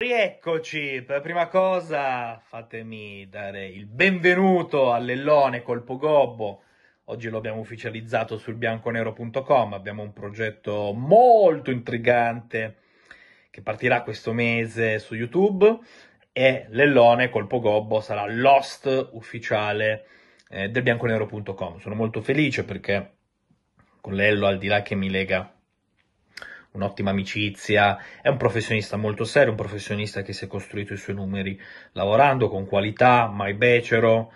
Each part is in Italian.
Rieccoci, per prima cosa fatemi dare il benvenuto all'Ellone Colpo Gobbo. Oggi lo abbiamo ufficializzato sul bianconero.com, abbiamo un progetto molto intrigante che partirà questo mese su YouTube e l'Ellone Colpo Gobbo sarà l'host ufficiale del bianconero.com. Sono molto felice perché con Lello, al di là che mi lega un'ottima amicizia, è un professionista molto serio, un professionista che si è costruito i suoi numeri lavorando con qualità, mai becero,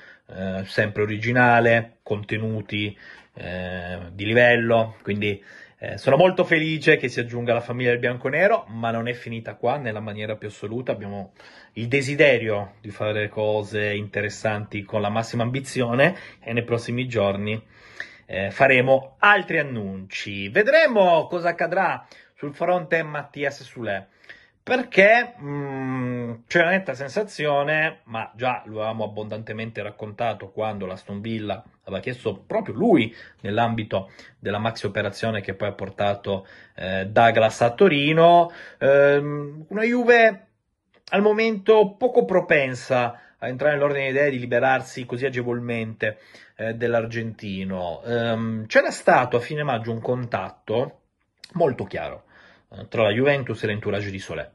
sempre originale, contenuti di livello, quindi sono molto felice che si aggiunga alla famiglia del bianconero, ma non è finita qua nella maniera più assoluta, abbiamo il desiderio di fare cose interessanti con la massima ambizione e nei prossimi giorni faremo altri annunci. Vedremo cosa accadrà sul fronte Mattias Soulé, perché c'è una netta sensazione, ma già lo avevamo abbondantemente raccontato quando l'Aston Villa aveva chiesto proprio lui nell'ambito della maxi operazione che poi ha portato Douglas a Torino, una Juve al momento poco propensa a entrare nell'ordine di idee di liberarsi così agevolmente dell'argentino. C'era stato a fine maggio un contatto molto chiaro tra la Juventus e l'entourage di Solé.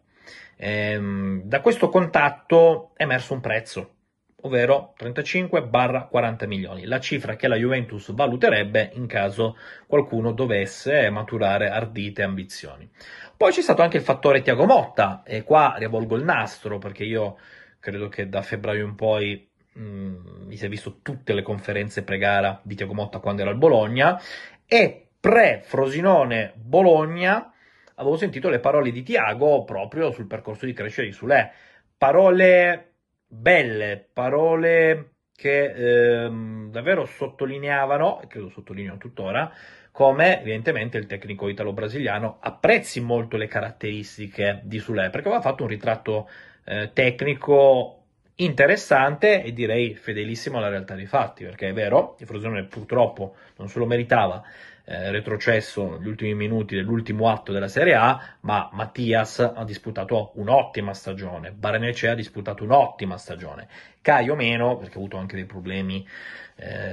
Da questo contatto è emerso un prezzo, ovvero 35-40 milioni, la cifra che la Juventus valuterebbe in caso qualcuno dovesse maturare ardite ambizioni. Poi c'è stato anche il fattore Thiago Motta, e qua rivolgo il nastro perché io credo che da febbraio in poi mi si è visto tutte le conferenze pre-gara di Thiago Motta quando era al Bologna, e pre-Frosinone Bologna avevo sentito le parole di Thiago proprio sul percorso di crescita di Soulé, parole belle, parole che davvero sottolineavano, e credo sottolineano tuttora, come evidentemente il tecnico italo-brasiliano apprezzi molto le caratteristiche di Soulé, perché aveva fatto un ritratto tecnico interessante e direi fedelissimo alla realtà dei fatti, perché è vero, il Frosinone purtroppo non se lo meritava, retrocesso negli ultimi minuti dell'ultimo atto della Serie A, ma Mattias ha disputato un'ottima stagione, Barrenechea ha disputato un'ottima stagione, Caio meno, perché ha avuto anche dei problemi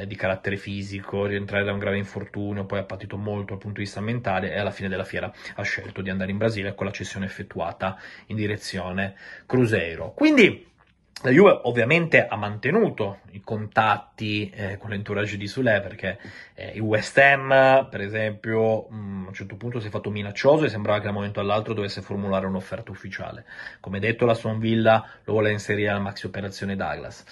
di carattere fisico, rientrare da un grave infortunio, poi ha patito molto dal punto di vista mentale e alla fine della fiera ha scelto di andare in Brasile con la cessione effettuata in direzione Cruzeiro. Quindi la Juve ovviamente ha mantenuto i contatti con l'entourage di Soulé, perché il West Ham, per esempio, a un certo punto si è fatto minaccioso e sembrava che da un momento all'altro dovesse formulare un'offerta ufficiale. Come detto, la Aston Villa lo vuole inserire alla maxi operazione Douglas.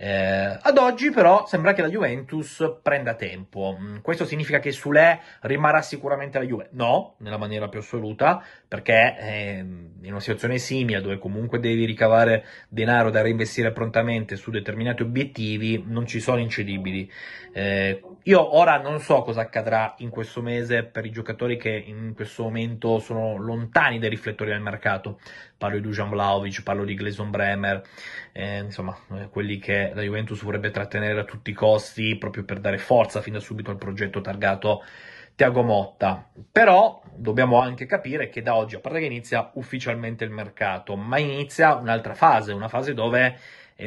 Ad oggi però sembra che la Juventus prenda tempo. Questo significa che Soulé rimarrà sicuramente alla Juve? No, nella maniera più assoluta, perché in una situazione simile dove comunque devi ricavare denaro da reinvestire prontamente su determinati obiettivi non ci sono incedibili. Io ora non so cosa accadrà in questo mese per i giocatori che in questo momento sono lontani dai riflettori del mercato. Parlo di Dusan Vlahovic, parlo di Gleison Bremer, insomma, quelli che la Juventus vorrebbe trattenere a tutti i costi proprio per dare forza fin da subito al progetto targato Thiago Motta. Però dobbiamo anche capire che da oggi, a parte che inizia ufficialmente il mercato, ma inizia un'altra fase, una fase dove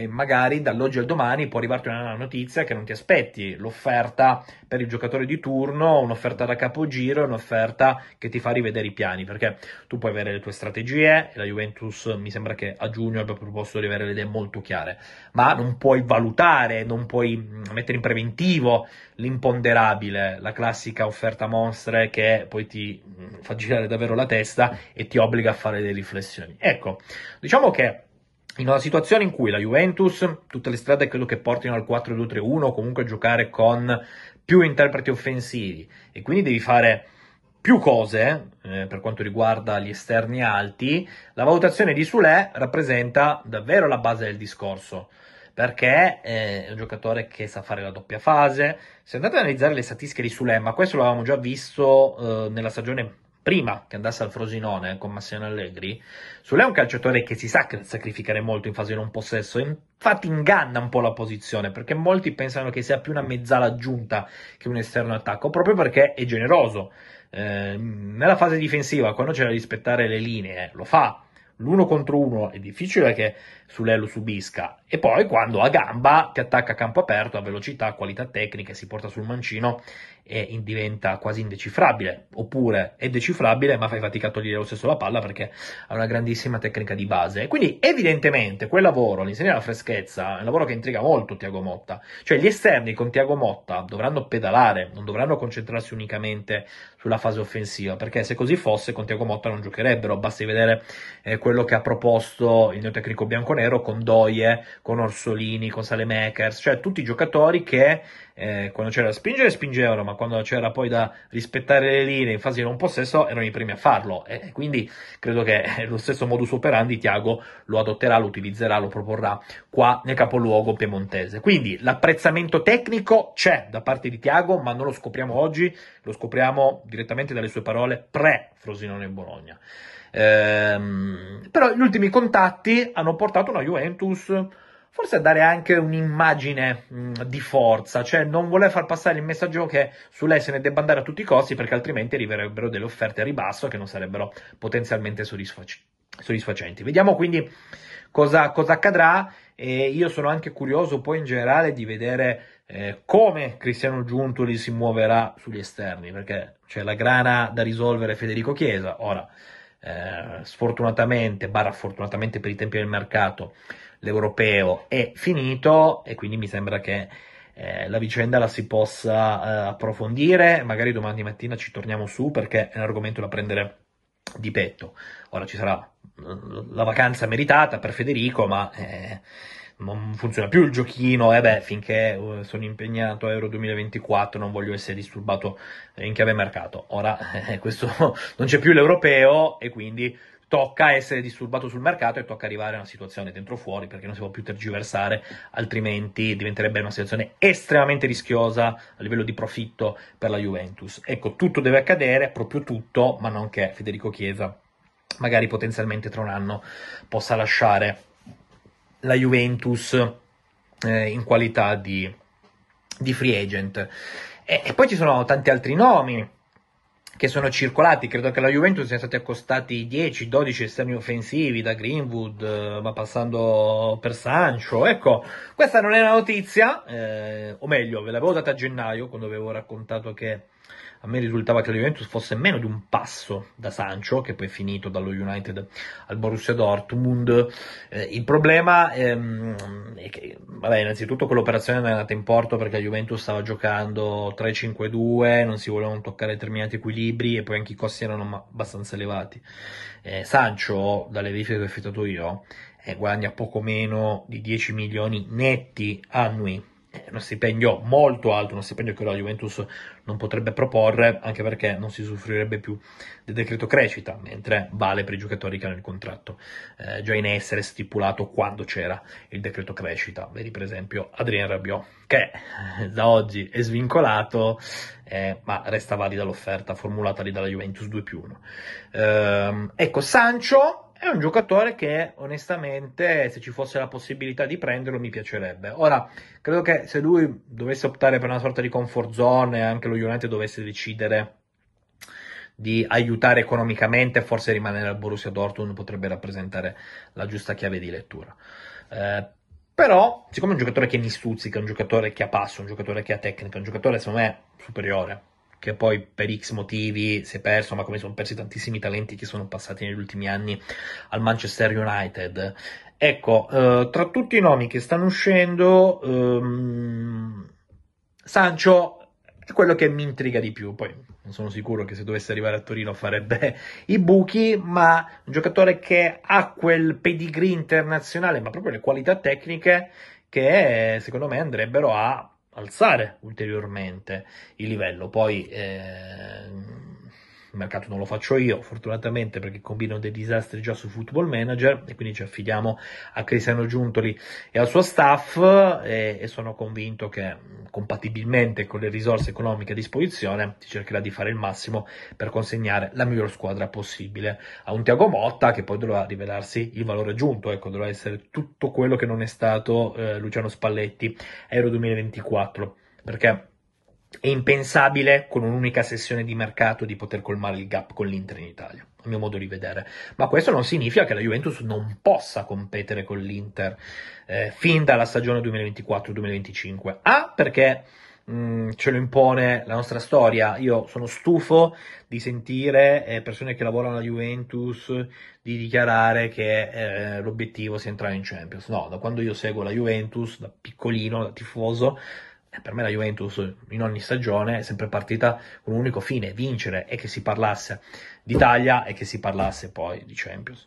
magari dall'oggi al domani può arrivarti una notizia che non ti aspetti, l'offerta per il giocatore di turno, un'offerta da capogiro, un'offerta che ti fa rivedere i piani, perché tu puoi avere le tue strategie, e la Juventus mi sembra che a giugno abbia proposto di avere le idee molto chiare, ma non puoi valutare, non puoi mettere in preventivo l'imponderabile, la classica offerta monstre che poi ti fa girare davvero la testa e ti obbliga a fare delle riflessioni. Ecco, diciamo che in una situazione in cui la Juventus, tutte le strade credo che portino al 4-2-3-1 o comunque a giocare con più interpreti offensivi e quindi devi fare più cose per quanto riguarda gli esterni alti, la valutazione di Soulé rappresenta davvero la base del discorso, perché è un giocatore che sa fare la doppia fase. Se andate ad analizzare le statistiche di Soulé, ma questo l'avevamo già visto nella stagione prima che andasse al Frosinone con Massimiliano Allegri, Soulé è un calciatore che si sa sacrificare molto in fase di non possesso, infatti inganna un po' la posizione, perché molti pensano che sia più una mezzala aggiunta che un esterno attacco, proprio perché è generoso. Nella fase difensiva, quando c'è da rispettare le linee, lo fa. l'uno contro uno è difficile che su lei lo subisca, e poi quando a gamba ti attacca a campo aperto, a velocità, qualità tecniche, si porta sul mancino e diventa quasi indecifrabile, oppure è decifrabile ma fai fatica a togliere lo stesso la palla perché ha una grandissima tecnica di base. Quindi evidentemente quel lavoro, l'insegnare la freschezza, è un lavoro che intriga molto Thiago Motta, cioè gli esterni con Thiago Motta dovranno pedalare, non dovranno concentrarsi unicamente sulla fase offensiva, perché se così fosse con Thiago Motta non giocherebbero. Basti vedere quello che ha proposto il neotecnico bianconero con Doie, con Orsolini, con Saelemaekers, cioè tutti i giocatori che quando c'era da spingere spingevano, ma quando c'era poi da rispettare le linee in fase di non possesso erano i primi a farlo, e quindi credo che lo stesso modus operandi Thiago lo adotterà, lo utilizzerà, lo proporrà qua nel capoluogo piemontese. Quindi l'apprezzamento tecnico c'è da parte di Thiago, ma non lo scopriamo oggi, lo scopriamo direttamente dalle sue parole pre-Frosinone e Bologna. Però gli ultimi contatti hanno portato una Juventus forse a dare anche un'immagine di forza, cioè non voler far passare il messaggio che su lei se ne debba andare a tutti i costi, perché altrimenti arriverebbero delle offerte a ribasso che non sarebbero potenzialmente soddisfacenti. Vediamo quindi cosa accadrà, e io sono anche curioso poi in generale di vedere come Cristiano Giuntoli si muoverà sugli esterni, perché c'è la grana da risolvere Federico Chiesa. Ora, sfortunatamente, fortunatamente per i tempi del mercato, l'europeo è finito, e quindi mi sembra che la vicenda la si possa approfondire. Magari domani mattina ci torniamo su, perché è un argomento da prendere di petto. Ora ci sarà la vacanza meritata per Federico, ma non funziona più il giochino, finché sono impegnato a Euro 2024 non voglio essere disturbato in chiave mercato. Ora questo non c'è più l'europeo, e quindi tocca essere disturbato sul mercato e tocca arrivare a una situazione dentro fuori, perché non si può più tergiversare, altrimenti diventerebbe una situazione estremamente rischiosa a livello di profitto per la Juventus. Ecco, tutto deve accadere, proprio tutto, ma non che Federico Chiesa magari potenzialmente tra un anno possa lasciare la Juventus in qualità di free agent. E poi ci sono tanti altri nomi che sono circolati. Credo che alla Juventus siano stati accostati 10-12 esterni offensivi, da Greenwood, ma passando per Sancho. Ecco, questa non è una notizia, o meglio, ve l'avevo data a gennaio, quando avevo raccontato che a me risultava che la Juventus fosse meno di un passo da Sancho, che poi è finito dallo United al Borussia Dortmund. Il problema è che, innanzitutto quell'operazione non è andata in porto perché la Juventus stava giocando 3-5-2, non si volevano toccare determinati equilibri, e poi anche i costi erano abbastanza elevati. Sancho, dalle verifiche che ho effettuato io, guadagna poco meno di 10 milioni netti annui. Uno stipendio molto alto, uno stipendio che la Juventus non potrebbe proporre, anche perché non si usufruirebbe più del decreto crescita, mentre vale per i giocatori che hanno il contratto già in essere stipulato quando c'era il decreto crescita. Vedi per esempio Adrien Rabiot, che da oggi è svincolato, ma resta valida l'offerta formulata lì dalla Juventus 2+1. Ecco, Sancho è un giocatore che onestamente, se ci fosse la possibilità di prenderlo, mi piacerebbe. Ora, credo che se lui dovesse optare per una sorta di comfort zone e anche lo United dovesse decidere di aiutare economicamente, forse rimanere al Borussia Dortmund potrebbe rappresentare la giusta chiave di lettura. Però, siccome è un giocatore che mi stuzzica, un giocatore che ha passo, un giocatore che ha tecnica, un giocatore secondo me superiore, che poi per X motivi si è perso, ma come sono persi tantissimi talenti che sono passati negli ultimi anni al Manchester United. Ecco, tra tutti i nomi che stanno uscendo, Sancho è quello che mi intriga di più. Poi non sono sicuro che se dovesse arrivare a Torino farebbe i buchi, ma un giocatore che ha quel pedigree internazionale, ma proprio le qualità tecniche che secondo me andrebbero a alzare ulteriormente il livello. Poi il mercato non lo faccio io, fortunatamente, perché combino dei disastri già su Football Manager, e quindi ci affidiamo a Cristiano Giuntoli e al suo staff, e sono convinto che compatibilmente con le risorse economiche a disposizione si cercherà di fare il massimo per consegnare la miglior squadra possibile a un Thiago Motta, che poi dovrà rivelarsi il valore aggiunto. Ecco, dovrà essere tutto quello che non è stato Luciano Spalletti a Euro 2024, perché è impensabile con un'unica sessione di mercato di poter colmare il gap con l'Inter in Italia, a mio modo di vedere. Ma questo non significa che la Juventus non possa competere con l'Inter fin dalla stagione 2024-2025. Perché ce lo impone la nostra storia. Io sono stufo di sentire persone che lavorano alla Juventus di dichiarare che l'obiettivo sia entrare in Champions. No, da quando io seguo la Juventus, da piccolino, da tifoso, per me la Juventus in ogni stagione è sempre partita con un unico fine, vincere, e che si parlasse d'Italia e che si parlasse poi di Champions.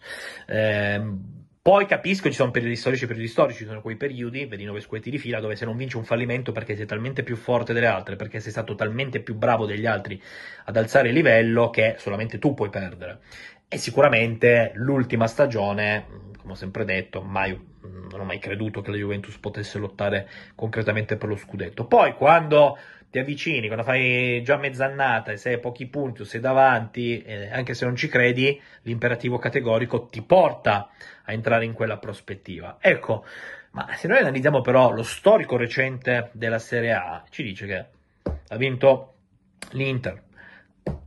Poi capisco, ci sono periodi storici, ci sono quei periodi, vedi 9 scudetti di fila, dove se non vinci un fallimento perché sei talmente più forte delle altre, perché sei stato talmente più bravo degli altri ad alzare il livello, che solamente tu puoi perdere. E sicuramente l'ultima stagione, come ho sempre detto, non ho mai creduto che la Juventus potesse lottare concretamente per lo scudetto. Poi quando ti avvicini, quando fai già mezz'annata e sei a pochi punti o sei davanti, anche se non ci credi, l'imperativo categorico ti porta a entrare in quella prospettiva. Ecco, ma se noi analizziamo però lo storico recente della Serie A, ci dice che ha vinto l'Inter,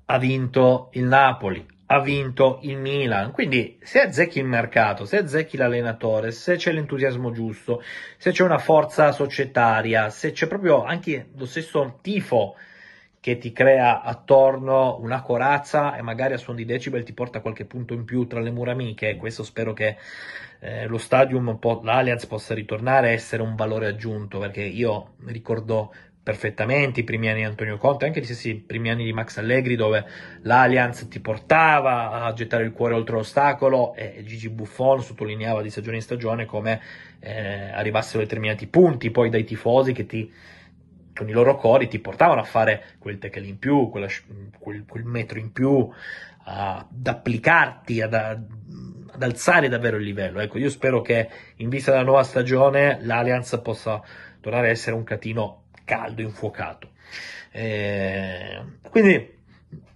ha vinto il Napoli, ha vinto il Milan. Quindi se azzecchi il mercato, se azzecchi l'allenatore, se c'è l'entusiasmo giusto, se c'è una forza societaria, se c'è proprio anche lo stesso tifo che ti crea attorno una corazza e magari a suon di decibel ti porta qualche punto in più tra le mura amiche, questo spero che lo stadium, l'Allianz possa ritornare a essere un valore aggiunto, perché io ricordo perfettamente i primi anni di Antonio Conte, anche gli stessi primi anni di Max Allegri, dove l'Allianz ti portava a gettare il cuore oltre l'ostacolo, e Gigi Buffon sottolineava di stagione in stagione come arrivassero determinati punti poi dai tifosi che con i loro cori ti portavano a fare quel tackle in più, quel metro in più, ad applicarti, ad alzare davvero il livello. Ecco, io spero che in vista della nuova stagione l'Allianz possa tornare a essere un catino caldo, infuocato. Quindi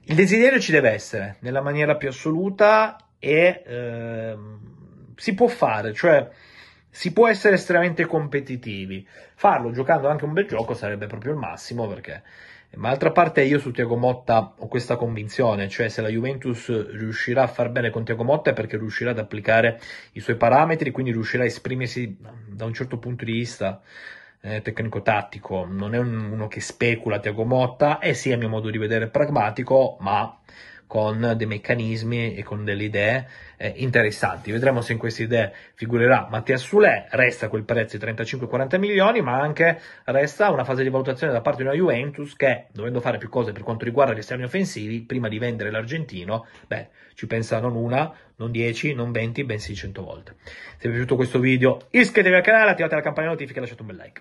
il desiderio ci deve essere nella maniera più assoluta, e si può fare, cioè si può essere estremamente competitivi. Farlo giocando anche un bel gioco sarebbe proprio il massimo, perché ma d'altra parte io su Thiago Motta ho questa convinzione, cioè se la Juventus riuscirà a far bene con Thiago Motta è perché riuscirà ad applicare i suoi parametri, quindi riuscirà a esprimersi da un certo punto di vista tecnico-tattico. Non è uno che specula Thiago Motta, è sì a mio modo di vedere pragmatico, ma con dei meccanismi e con delle idee interessanti. Vedremo se in queste idee figurerà Mattia Soulé. Resta quel prezzo di 35-40 milioni, ma anche resta una fase di valutazione da parte di una Juventus che, dovendo fare più cose per quanto riguarda gli esterni offensivi, prima di vendere l'argentino, ci pensa non una, non 10, non 20, bensì 100 volte. Se vi è piaciuto questo video, iscrivetevi al canale, attivate la campanella notifiche e lasciate un bel like.